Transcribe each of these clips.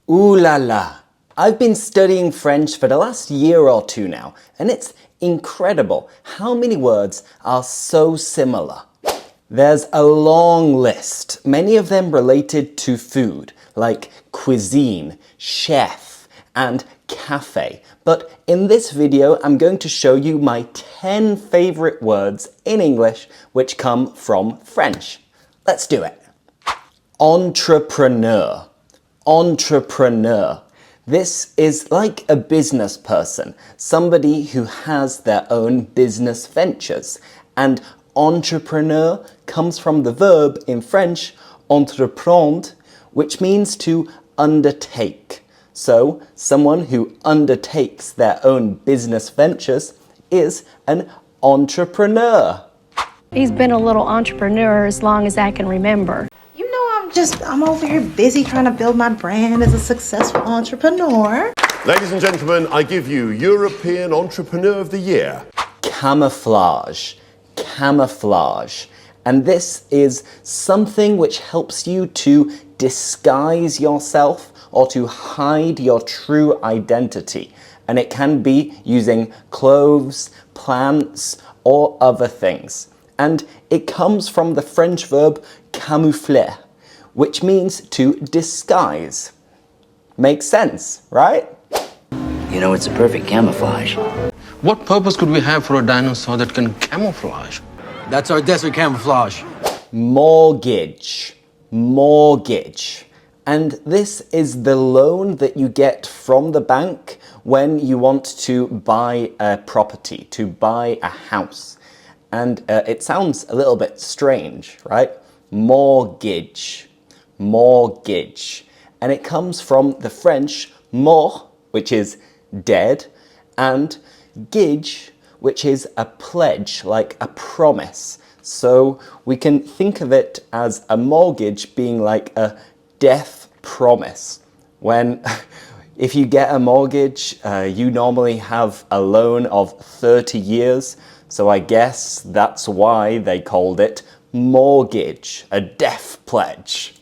Ooh la la! I've been studying French for the last year or two now, and it's incredible how many words are so similar. There's a long list, many of them related to food, like cuisine, chef, and cafe. But in this video, I'm going to show you my 10 favorite words in English which come from French. Let's do it. Entrepreneur. Entrepreneur. This is like a business person, somebody who has their own business ventures. And entrepreneur comes from the verb in French, entreprendre, which means to undertake. So, someone who undertakes their own business ventures is an entrepreneur. He's been a little entrepreneur as long as I can remember. I'm over here busy trying to build my brand as a successful entrepreneur. Ladies and gentlemen, I give you European Entrepreneur of the Year. Camouflage. Camouflage. And this is something which helps you to disguise yourself or to hide your true identity. And it can be using clothes, plants, or other things. And it comes from the French verb camoufler, which means to disguise. Makes sense, right? You know, it's a perfect camouflage. What purpose could we have for a dinosaur that can camouflage? That's our desert camouflage. Mortgage. Mortgage. And this is the loan that you get from the bank when you want to buy a property, to buy a house. And it sounds a little bit strange, right? Mortgage. Mortgage. And it comes from the French mort, which is dead, and gage, which is a pledge, like a promise. So we can think of it as a mortgage being like a death promise. When, if you get a mortgage, you normally have a loan of 30 years. So I guess that's why they called it mortgage, a death pledge.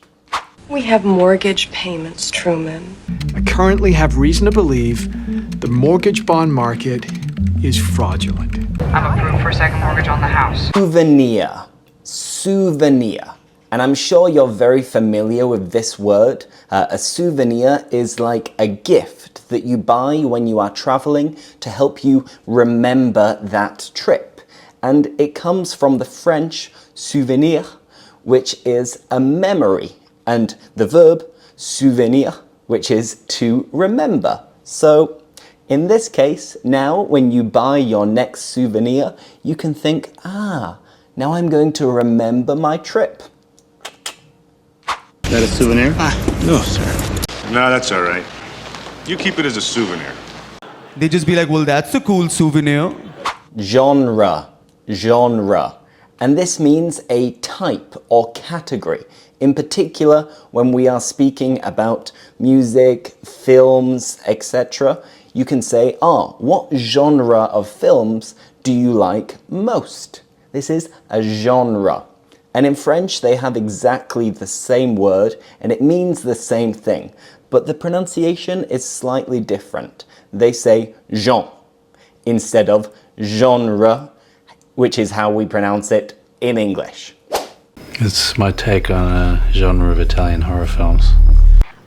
We have mortgage payments, Truman. I currently have reason to believe the mortgage bond market is fraudulent. I'm approved for a second mortgage on the house. Souvenir. Souvenir. And I'm sure you're very familiar with this word. A souvenir is like a gift that you buy when you are traveling to help you remember that trip. And it comes from the French souvenir, which is a memory, and the verb souvenir, which is to remember. So in this case, now when you buy your next souvenir, you can think, now I'm going to remember my trip. Is that a souvenir? No, sir. No, that's all right. You keep it as a souvenir. They just be like, well, that's a cool souvenir. Genre. Genre. And this means a type or category. In particular, when we are speaking about music, films, etc., you can say, what genre of films do you like most? This is a genre. And in French, they have exactly the same word, and it means the same thing. But the pronunciation is slightly different. They say genre instead of genre, which is how we pronounce it in English. It's my take on a genre of Italian horror films.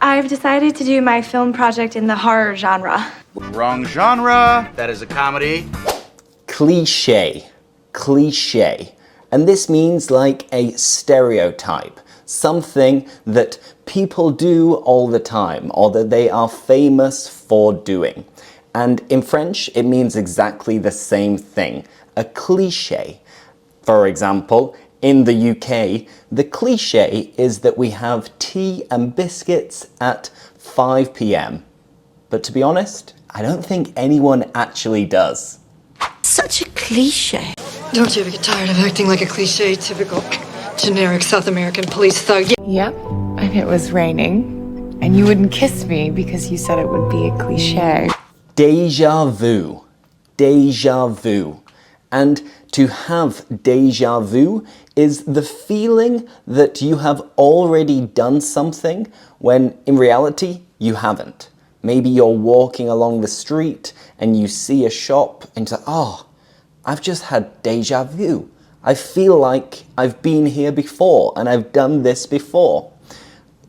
I've decided to do my film project in the horror genre. Wrong genre. That is a comedy. Cliché. Cliché. And this means like a stereotype, something that people do all the time or that they are famous for doing. And in French, it means exactly the same thing, a cliché. For example, in the UK, the cliché is that we have tea and biscuits at 5 p.m. But to be honest, I don't think anyone actually does. Such a cliché. Don't you ever get tired of acting like a cliché, typical generic South American police thug? Yep, and it was raining, and you wouldn't kiss me because you said it would be a cliché. Déjà vu. Déjà vu. And To have déjà vu is the feeling that you have already done something when in reality you haven't. Maybe you're walking along the street and you see a shop and you're like, oh, I've just had déjà vu. I feel like I've been here before and I've done this before.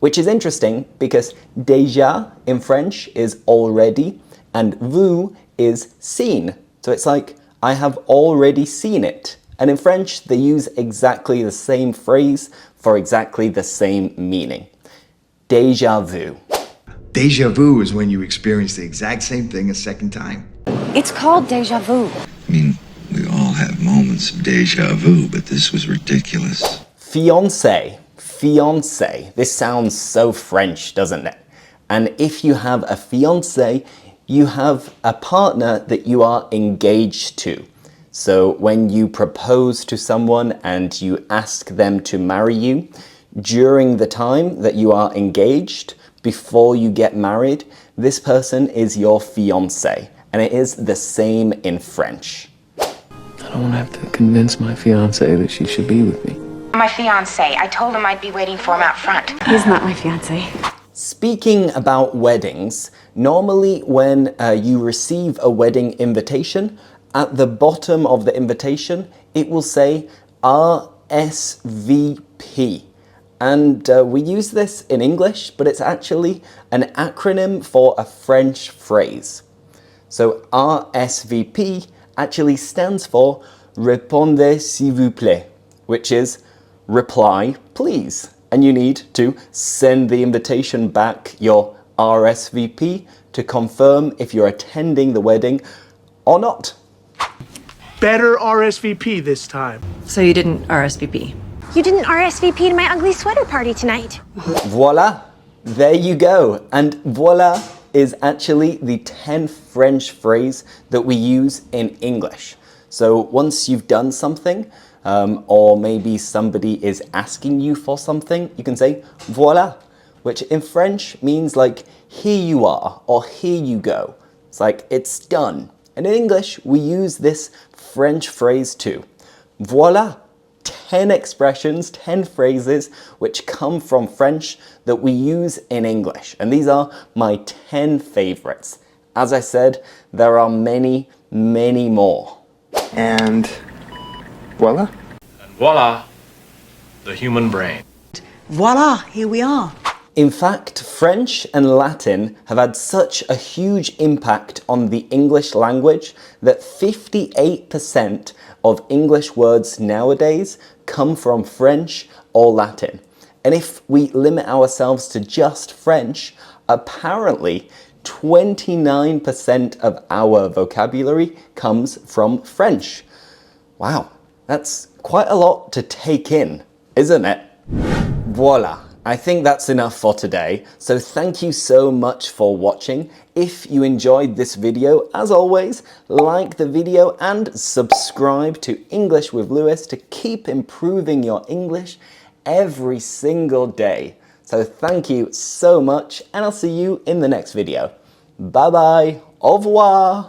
Which is interesting because déjà in French is already and vu is seen. So it's like, I have already seen it. And in French, they use exactly the same phrase for exactly the same meaning. Déjà vu. Déjà vu is when you experience the exact same thing a second time. It's called déjà vu. I mean, we all have moments of déjà vu, but this was ridiculous. Fiancé. Fiancé. This sounds so French, doesn't it? And if you have a fiancé, you have a partner that you are engaged to. So when you propose to someone and you ask them to marry you, during the time that you are engaged, before you get married, this person is your fiancé. And it is the same in French. I don't have to convince my fiance that she should be with me. My fiance. I told him I'd be waiting for him out front. He's not my fiance. Speaking about weddings, normally when you receive a wedding invitation, at the bottom of the invitation, it will say RSVP. And we use this in English, but it's actually an acronym for a French phrase. So RSVP actually stands for Répondez s'il vous plaît, which is reply please. And you need to send the invitation back, your RSVP, to confirm if you're attending the wedding or not. Better RSVP this time. So you didn't RSVP? You didn't RSVP to my ugly sweater party tonight. Voila, there you go. And voila is actually the 10th French phrase that we use in English. So once you've done something, or maybe somebody is asking you for something, you can say voilà, which in French means like here you are or here you go. It's like it's done. And in English, we use this French phrase too. Voilà, 10 expressions, 10 phrases which come from French that we use in English. And these are my 10 favorites. As I said, there are many, many more. And voila. And voila, the human brain. Voila, here we are. In fact, French and Latin have had such a huge impact on the English language that 58% of English words nowadays come from French or Latin. And if we limit ourselves to just French, apparently 29% of our vocabulary comes from French. Wow, that's quite a lot to take in, isn't it? Voila. I think that's enough for today, so thank you so much for watching. If you enjoyed this video, as always, like the video and subscribe to English with Lewis to keep improving your English every single day. So thank you so much, and I'll see you in the next video. Bye bye, au revoir.